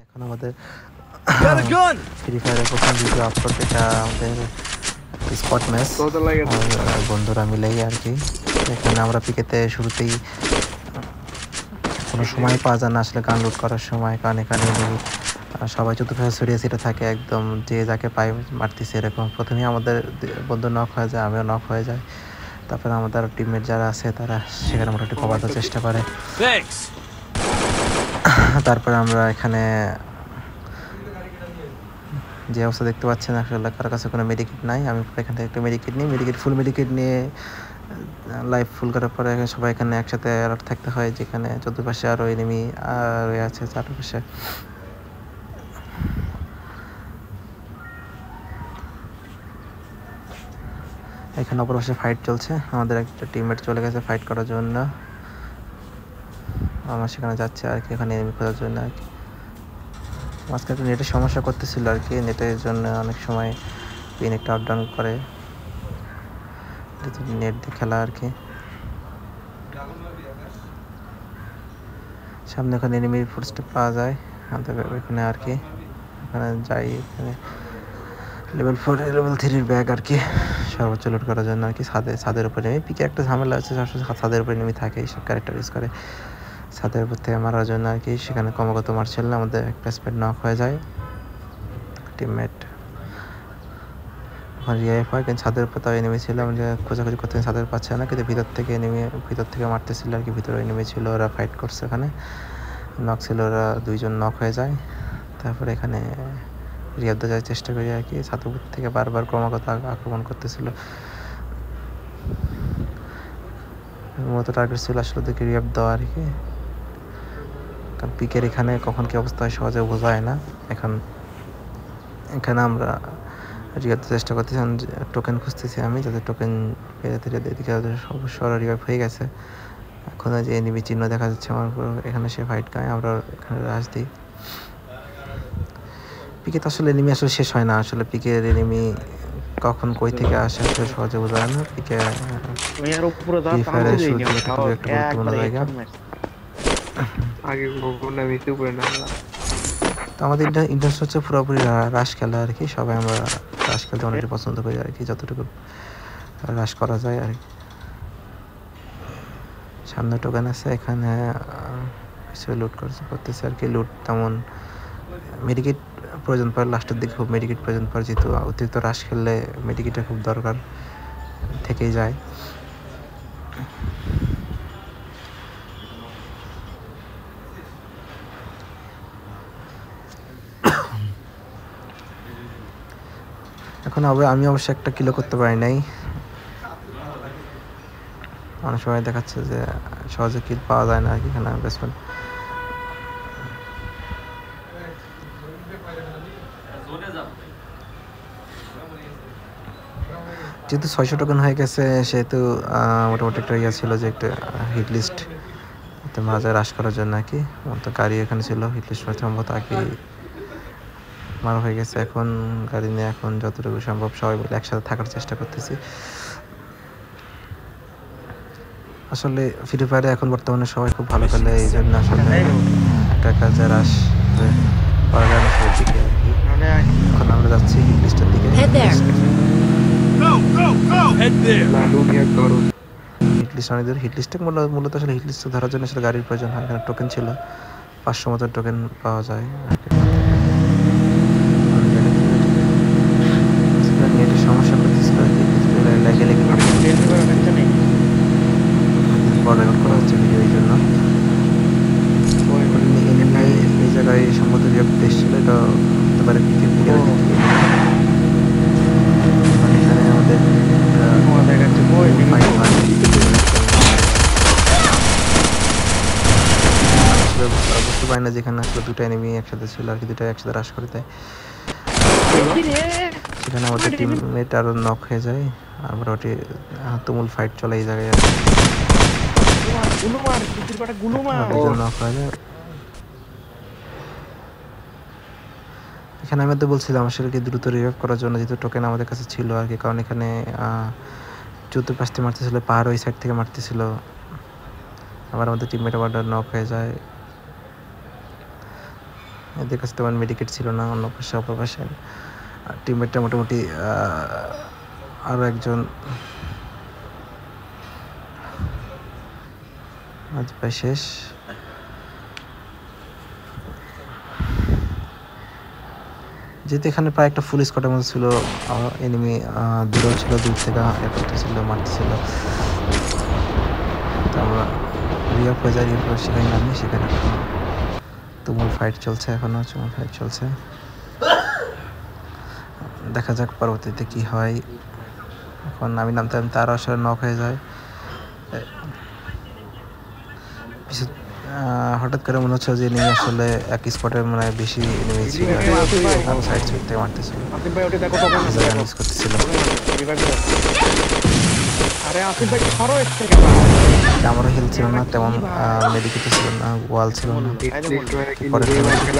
এখন আমাদের ফ্রি ফায়ারের প্রথম ভিডিও আপলোড, এটা আমাদের স্পট ম্যাচ বন্ধুরা মিলেই আর কি। এখানে আমরা পিকেতে শুরুতেই কোনো সময় পাওয়া যায় না আসলে গান লুট করার সময়, কারণ এখানে সবাই চতুর্পাশে ছড়িয়ে ছিটে থাকে, একদম যে যাকে পাই মারতেছে এরকম। প্রথমেই আমাদের বন্ধু নক হয়ে যায়, আমিও নক হয়ে যাই। তারপরে আমাদের টিমমেট যারা আছে তারা সেখানে মোটামুটি কভার দেওয়ার চেষ্টা করে। তারপরে আমরা এখানে যে অবস্থা দেখতে পাচ্ছেন, আসলে কারোর কাছে কোনো মেডিকেট নাই। আমি এখান থেকে একটা মেডিকেট নিই, ফুল মেডিকেট নিয়ে লাইফ ফুল করার পরে সবাই এখানে একসাথে অ্যালার্ট থাকতে হয়, যেখানে চতুর্পাশে আরও এনিমি আর আছে চারপাশে। এখানে অপর পাশে ফাইট চলছে, আমাদের একটা টিমমেট চলে গেছে ফাইট করার জন্য, আমরা সেখানে যাচ্ছি আর কি, এখানে এনিমি খোঁজার জন্য আর কি। মাঝখানে নেটের সমস্যা করতেছিল আর কি, নেটের জন্য অনেক সময় পিন একটা আপ ডাউন করে, নেট দিয়ে খেলা আর কি। সামনে ওখানে এনিমির ফুটস্টেপ পাওয়া যায় আমাদের এখানে আর কি। এখানে যাই, এখানে লেভেল 4 লেভেল 3 ব্যাগ আর কি সর্বোচ্চ লোড করার জন্য আর কি। ছাদের উপরে নেমে পিকে একটা ঝামেলা আছে, ছাদের উপরে নেমে থাকে, এইসব ক্যারেক্টার ইউজ করে ছাদের উপর থেকে মারার জন্য আর কি। সেখানে ক্রমাগত মারছিল না, আমাদের একটা স্পেড নক হয়ে যায়, টিমমেট ওখানে রিয়াইভ হয়। কিন্তু ছাদের উপর তাও এনিমি ছিল, আমরা খোঁজাখুঁজি করতে ছাদের পাচ্ছে না, কিন্তু ভিতর থেকে মারতেছিল আর কি। ভিতরে এনিমি ছিল, ওরা ফাইট করছে, ওখানে নক ছিল, ওরা দুইজন নক হয়ে যায়। তারপরে এখানে রিয়াব দেওয়ার চেষ্টা করি আর কি, ছাদের উপর থেকে বারবার ক্রমাগত আক্রমণ করতেছিল। মূলত টার্গেট ছিল আসলে ওদেরকে রিয়াব দেওয়া আর কি, কারণ পিকের এখানে কখন কি অবস্থা হয় সহজে বোঝা যায় না। এখানে আমরা রিয়াব চেষ্টা করতেছি, টোকেন খুঁজতেছি আমি, যাতে টোকেন পেয়ে ধীরে এদিকে অবশ্য রিভাইভ হয়ে গেছে। এখন যে এনিমি চিহ্ন দেখা যাচ্ছে আমার উপর, এখানে সে ফাইট খায়, আমরা এখানে রাশ দিই। পিকে তো আসলে এনিমি আসলে শেষ হয় না, আসলে পিকের এনিমি কখন কই থেকে আসে আসলে সহজে বোঝা যায় না। পিকে ফ্রি ফায়ারের শুরু থেকে একটা খুবই একটা গুরুত্বপূর্ণ জায়গা। তো আমাদের ইন্টারেস্ট হচ্ছে পুরোপুরি রাশ খেলা আর কি, সবাই আমরা রাশ খেলতে অনেকটা পছন্দ করি আর কি, যতটুকু রাশ করা যায় আর কি। সামনে টোকেন আছে, এখানে কিছু লুট করতেছে আর কি। লুট তেমন মেডিকেট প্রয়োজন পড়ে লাস্টের দিকে, খুব মেডিকেট প্রয়োজন পড়ে, যেহেতু অতিরিক্ত রাশ খেললে মেডিকেটের খুব দরকার থেকেই যায়। এখন আমি অবশ্য একটা কিলো করতে পারি নাই, অনেক সময় দেখাচ্ছে যে সহজে কিল পাওয়া যায় না আর কি। এখানে বেসমেন্ট যেহেতু 600 টোকেন হয়ে গেছে, সেহেতু মোটামুটি একটা ইয়ে ছিল যে একটা হিট লিস্ট মাঝে রাশ করার জন্য আর কি। তো গাড়ি এখানে ছিল, হিট লিস্ট সম্ভবত আগে মারা হয়ে গেছে। এখন গাড়ি নিয়ে এখন যতটুকু সম্ভব সবাই মিলে একসাথে থাকার চেষ্টা করতেছি। আসলে ফ্রি ফায়ারে এখন বর্তমানে সবাই খুব ভালো খেলে, এই জন্য আসলে একটা কাজে রাশ করা যায় না সব দিকে আর কি। এখন আমরা যাচ্ছি হিট লিস্টের দিকে। হিট লিস্টে মূলত আসলে হিট লিস্টে ধরার জন্য আসলে গাড়ির প্রয়োজন হয়। এখানে টোকেন ছিল 500 মতো টোকেন পাওয়া যায়। নেটের সমস্যা করতেছিল লেগে বড় রেকর্ড করা হচ্ছে ভিডিও, এই জন্য এই জায়গায় সম্ভবত দেশ ছিল, এটা হতে পারে পিকের দিকে। এখানে আমাদের বুঝতে পারি না যেখানে আসলে দুটো এনিমি একসাথে ছিল আর কি, দুটো একসাথে রাশ করে দেয়। সেখানে আমাদের টিমমেট আরো নক হয়ে যায়, আমরা ওটি তুমুল ফাইট চলে এই জায়গায় নক হয়ে যায়। এখানে আমি তো বলছিলাম আসলে কি দ্রুত রিভাইভ করার জন্য, যেহেতু টোকেন আমাদের কাছে ছিল আর কি, কারণ এখানে চতুর্পাশ থেকে মারতেছিল, পাহাড় ওই সাইড থেকে মারতেছিল, আবার আমাদের টিমমেট আবার নক হয়ে যায়। এদের কাছে তেমন মেডিকেট ছিল না। অন্য পাশে অপর পাশে টিমমেটটা মোটামুটি আরও একজন আজ প্রায় শেষ। যেহেতু এখানে প্রায় একটা ফুল স্কোয়াডের মধ্যে ছিল, এনিমি দূরেও ছিল, দূর থেকে একটা ছিল, মারতেছিল। তো আমরা রিয়াপ হয়ে যাই, রিয়াপ সেখানে নামি, সেখানে তুমুল ফাইট চলছে, এখনও তুমুল ফাইট চলছে। দেখা যাক পরবর্তীতে কি হয়। এখন আমি নামতে নামতে আরও আসলে নক হয়ে যায়। হঠাৎ করে মনে হচ্ছে যে এনিমি আসলে এক স্পটে মানে বেশি এনিমি ছিল, সাইড সাইড থেকে মারতেছিল, ইউজ করতেছিল। আমারও হেলথ ছিল না তেমন, মেডিকেটও ছিল না, ওয়াল ছিল না। পরে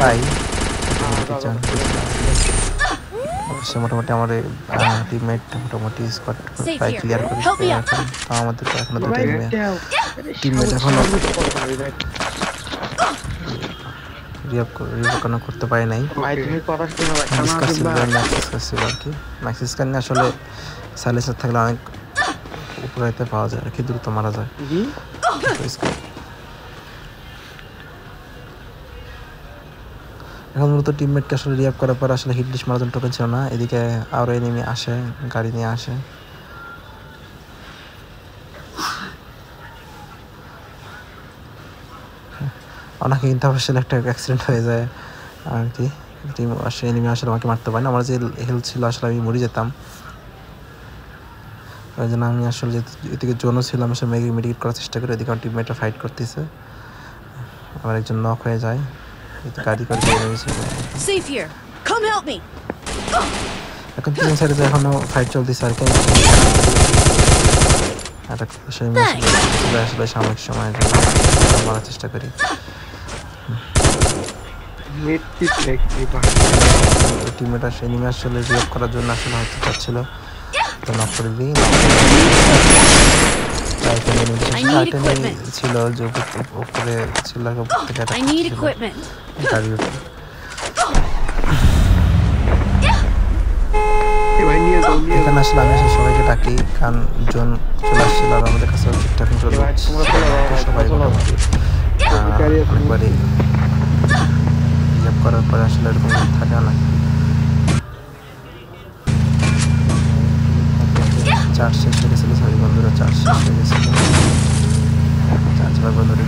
পাই অবশ্যই মোটামুটি আমার টিমমেট মোটামুটি স্কোয়াড প্রায় ক্লিয়ার করে। আমাদের তো এখনো দুটো টিমমেট এখনো রিকভার করতে পারি নাই। ম্যাক্সিস নিয়ে আসলে সাইলেন্সার থাকলে অনেক উপরে পাওয়া যায় আর কি, দ্রুত মারা যায়। এখন মূলত টিমমেটকে আসলে রিয়াপ করার পর আসলে হিট লিস্ট মারার জন্য টোকেন ছিল না। এদিকে আরও এনিমি আসে, গাড়ি নিয়ে আসে। অনেকে কিন্তু আসলে একটা অ্যাক্সিডেন্ট হয়ে যায় আর কি। টিম আসলে এনিমি আসলে আমাকে মারতে পারে না, আমার যে হেলথ ছিল আসলে আমি মরে যেতাম। ওই জন্য আমি আসলে এদিকে জোনও ছিলাম, আসলে মেডিকেট করার চেষ্টা করি। এদিকে আমার টিমমেটরা ফাইট করতেছে, আমার একজন নক হয়ে যায়। গাড়ি করে এখন তিন সাইডে এখনো ফাইট চলতেছে আর কি। আসলে সাময়িক সময়ের জন্য মারার চেষ্টা করি। টিমমেট এনিমি আসলে রিঅ্যাক্ট করার জন্য আসলে হয়তো চাচ্ছিল, তো নক করে দিই। ছিল যে উপরে ছিল গাড়ির উপরে। এখানে আসলে আমি আসলে সবাইকে ডাকি, কারণ জোন চলে আসছিল আর আমাদের কাছে ঠিকঠাক চলে সবাই মোটামুটি অনেকবারই রিঅ্যাক্ট করার পরে আসলে এরকম থাকে না। চার্জ শেষ হয়ে গেছিল, সরি বন্ধুরা, চার্জ শেষ হয়ে গেছিল। চার্জ বার বন্ধুরা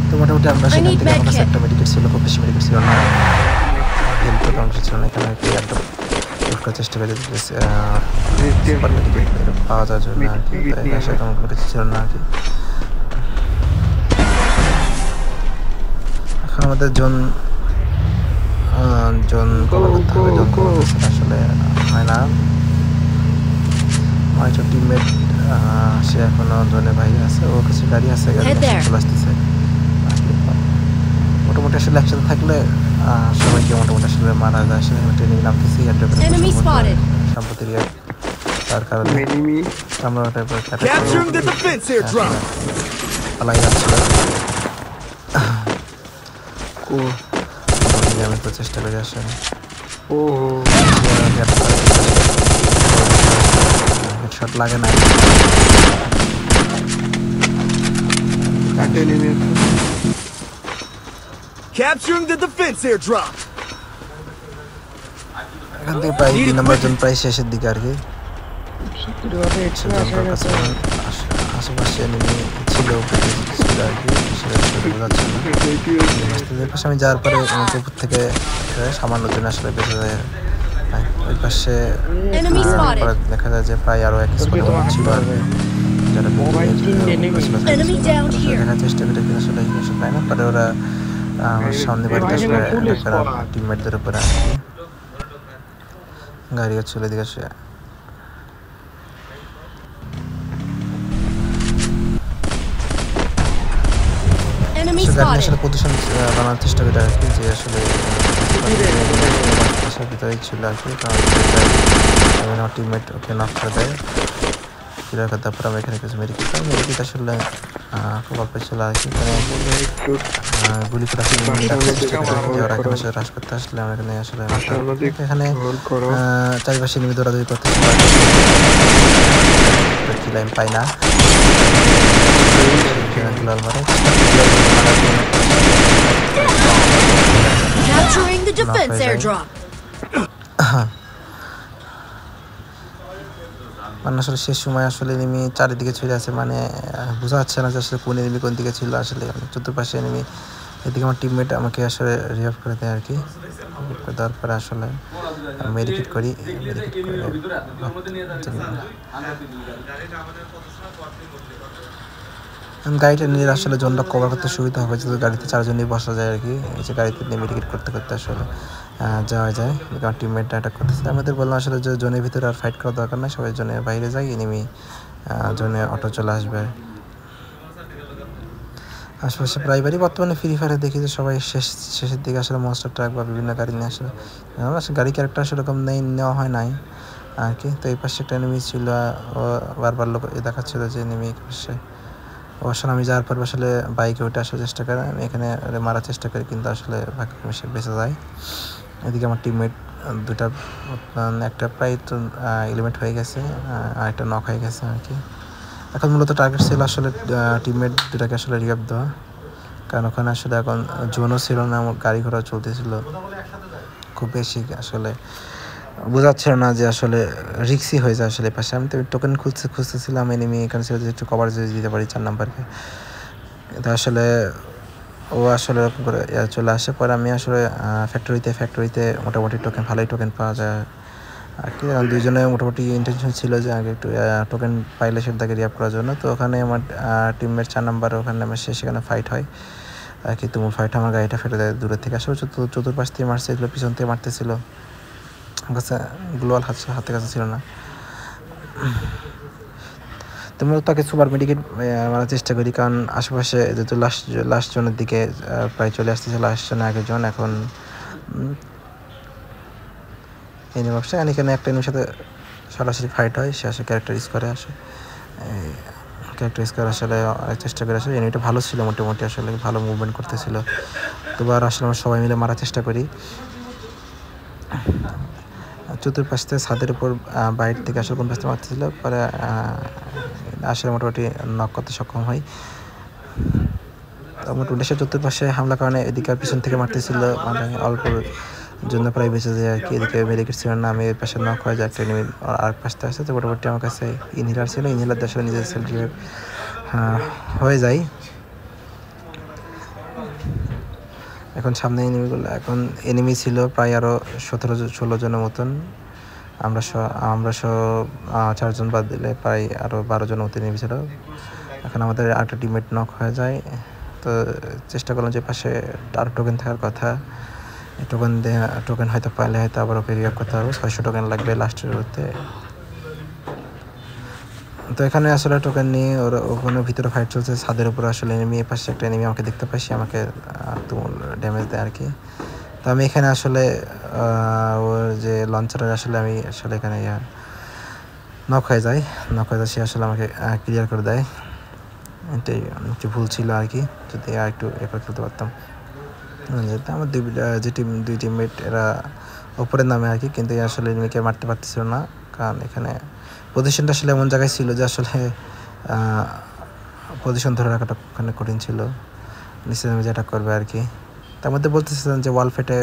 তো মোটামুটি আমরা সেখান থেকে আমার কাছে একটা মেডিকেট ছিল, খুব বেশি মেডিকেট ছিল না, হেলথ অংশ ছিল না। এখানে একদম করার চেষ্টা করে পাওয়া যাওয়ার জন্য আর কি, তেমন কোনো কিছু ছিল না আর কি। এখন আমাদের জোন কভার করতে হবে। জোন কভার আসলে হয় না। আমার একটা টিমমেট সে এখনো জোনে বাইরে আছে, ওর কাছে গাড়ি আছে, গাড়ি চলে আসতেছে। মোটামুটি আসলে একসাথে থাকলে সবাইকে মোটামুটি আসলে মারা যায়। আসলে ট্রেনিং নামতেছি সাম্প্রতিক তার কারণে আমরা পালাই যাচ্ছিল। আমি তো চেষ্টা করে আসেন হেডশট লাগে না। Capturing the defense airdrop. এখান থেকে প্রায় 2 নম্বর জন প্রায় শেষের দিকে আর কি। আশেপাশে এনিমি ছিল আর কি, আমি যাওয়ার পরে উপর থেকে সামান্য জন আসলে বেঁচে যায়। ওই পাশে দেখা যায় যে প্রায় আরো এক স্পটে ছিল আর যারা দেখার চেষ্টা করে কিন্তু আসলে পায় না। পরে ওরা আমার সামনে বাড়িতে আসলে টিমমেটদের উপরে গাড়ি চলে দিকে আসে। গাড়ি আসলে পজিশন বানানোর চেষ্টা করে আর কি, যে আসলে ভিতরেই ছিল আর কি। কারণ টিমমেট ওকে নক করে দেয়, তারপর আমরা এখানে কিছু মেডিকেট আসলে খুব অল্প ছিল আর কি। এখানে গুলি করে আসলে ওরা এখানে আসলে হ্রাস করতে আসলে আমরা এখানে আসলে এখানে চারিপাশে নিয়ে দৌড়াদৌড়ি করতেছিল, কিল পাই না। Capturing the defense airdrop. মানে আসলে শেষ সময় আসলে এনিমি চারিদিকে ছড়িয়ে আছে, মানে বোঝা যাচ্ছে না যে আসলে কোন এনিমি কোন দিকে ছিল। আসলে চতুর্পাশে এনিমি, এদিকে আমার টিমমেট আমাকে আসলে রিভাইভ করে দেয় আর কি। দেওয়ার পরে আসলে মেডিকেট করি, গাড়িটা নিয়ে আসলে জোনটা কভার করতে সুবিধা হবে, যেহেতু গাড়িতে 4 জনই বসা যায় আর কি। এই যে গাড়িতে নিয়ে মেডিকেট করতে করতে আসলে যাওয়া যায়। আমার টিমমেটটা অ্যাটাক করতেছে, আমাদের বললাম আসলে যে জোনের ভিতরে আর ফাইট করার দরকার নাই, সবাই জোনের বাইরে যাই, এনিমি জোনে অটো চলে আসবে। আশেপাশে প্রাইমারি বর্তমানে ফ্রি ফায়ারে দেখি যে সবাই শেষের দিকে আসলে মনস্টার ট্রাক বা বিভিন্ন গাড়ি নিয়ে আসলে গাড়ি ক্যারেক্টার সেরকম নেওয়া হয় নাই আর কি। তো এই পাশে একটা এনিমি ছিল, বারবার লোক দেখাচ্ছিল যে এনিমি পাশে। অবশ্য আমি যাওয়ার পর আসলে বাইকে উঠে আসার চেষ্টা করি, আমি এখানে মারার চেষ্টা করি, কিন্তু আসলে ভাগ্যক্রমে বেঁচে যায়। এদিকে আমার টিমমেট দুটা, একটা প্রায় তো এলিমেন্ট হয়ে গেছে, আর একটা নক হয়ে গেছে আর কি। এখন মূলত টার্গেট ছিল আসলে টিমমেট দুটাকে আসলে রিভাইভ দেওয়া, কারণ ওখানে আসলে এখন জোনও ছিল না, আমার গাড়ি ঘোড়া চলতেছিল খুব বেশি, আসলে বোঝাচ্ছিল না যে আসলে রিক্সি হয়ে যায় আসলে পাশে। আমি তো টোকেন খুঁজতেছিলাম, এনিমি এখানে ছিল যে একটু কভার দিতে পারি 4 নাম্বারকে। এটা আসলে ও আসলে এরকম করে চলে আসে। পরে আমি আসলে ফ্যাক্টরিতে মোটামুটি ভালোই টোকেন পাওয়া যায় আর কি। দুইজনে মোটামুটি ইন্টেনশন ছিল যে আগে একটু টোকেন পাইলে সেটাকে রিয়াপ করার জন্য। তো ওখানে আমার টিমমেট 4 নাম্বার, ওখানে আমার সেখানে ফাইট হয় আর কি। তুমুল ফাইট, আমার গাড়িটা ফেটে দেয় দূরের থেকে। আসলে চতুর্পাশ থেকে মারছে, এগুলো পিছন থেকে মারতেছিল, আমার কাছে গ্লোয়াল হাতে কাছে ছিল না। তোমরা তাকে সুপার মেডিকেট মারার চেষ্টা করি, কারণ আশেপাশে যেহেতু লাস্ট জনের দিকে প্রায় চলে আসতেছে, লাস্ট জনের আগের জন। এখন এনিমি ব্যবসা এখানে একটা এনিমির সাথে সরাসরি ফাইট হয়, সে আসে ক্যারেক্টারাইজ করে আসে, আসলে চেষ্টা করে আসলে। এনিমিটা ভালো ছিল মোটামুটি, আসলে ভালো মুভমেন্ট করতেছিল। দুবার আসলে আমরা সবাই মিলে মারার চেষ্টা করি। চতুর্পাশ থেকে ছাদের উপর বাইরে থেকে আসলে কোন পাশ থেকে মারতেছিল, পরে আসলে মোটামুটি নক করতে সক্ষম হয়। মোটামুটি সে চতুর্পাশে হামলা কারণে এদিকে পিছন থেকে মারতেছিল, মানে অল্প জন্য প্রায় বেঁচে যায় আর কি। এদিকে মেডিকেট ছিল না, আমি এর পাশে নক হয়ে যায়, একটা এনিমি আর পাশে আসছে। তো মোটামুটি আমার কাছে ইনহিলার ছিল, ইনহিলার দিয়ে আসলে নিজের সেলফ রিভাইভ হয়ে যায়। এখন সামনে এনিমিগুলো, এখন এনিমি ছিল প্রায় আরও 17-16 জনের মতন। আমরা 4 জন বাদ দিলে প্রায় আরও 12 জনের মতো এনিমি ছিল। এখন আমাদের আরেকটা টিমমেট নক হয়ে যায়। তো চেষ্টা করলাম যে পাশে আরও টোকেন থাকার কথা, টোকেন হয়তো পাইলে হয়তো আবার ওকে রিভাইভ করতে হবে। 600 টোকেন লাগবে লাস্টের করতে। তো এখানে আসলে টোকেন নিয়ে ওখানে ভিতরে ফাইট চলছে ছাদের উপরে। আসলে এনিমি পাশে একটা এনিমি আমাকে দেখতে পাচ্ছি, আমাকে তুমুল ড্যামেজ দেয় আর কি। তো আমি এখানে আসলে ওর যে লঞ্চারের আসলে আমি আসলে এখানে নক হয়ে যায়, সে আসলে আমাকে ক্লিয়ার করে দেয়। এটাই একটু ভুল ছিল আর কি, যদি আর একটু করে খেলতে পারতাম। আমার দুই টিমমেট এরা ওপরের নামে আর কি, কিন্তু আসলে এনিমিকে মারতে পারতেছিল না, কারণ এখানে পজিশনটা আসলে এমন জায়গায় ছিল যে আসলে পজিশন ধরে রাখাটা ওখানে কঠিন ছিল, নিচে নেমে যেটা করবে আর কি। তার মধ্যে বলতেছিলেন যে ওয়াল ফেটে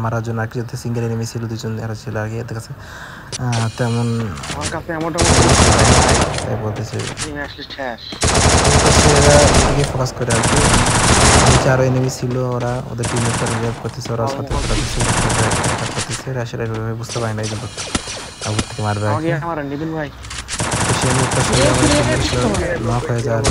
মারার জন্য আর কি, যদি সিঙ্গেল এনিমি ছিল, 2 জন এরা ছিল আর কি। এদের কাছে তেমন বলতেছে ফোকাস করে আর কি। নিচে আরও এনিমি ছিল, ওদের টিমমেটটা রিভাইভ করতেছে, ওরা সাথে করতেছে। এরা আসলে বুঝতে পারে না এই জন্য থেকে মারবে আর কি। সে মুখটা নক হয়ে যায়।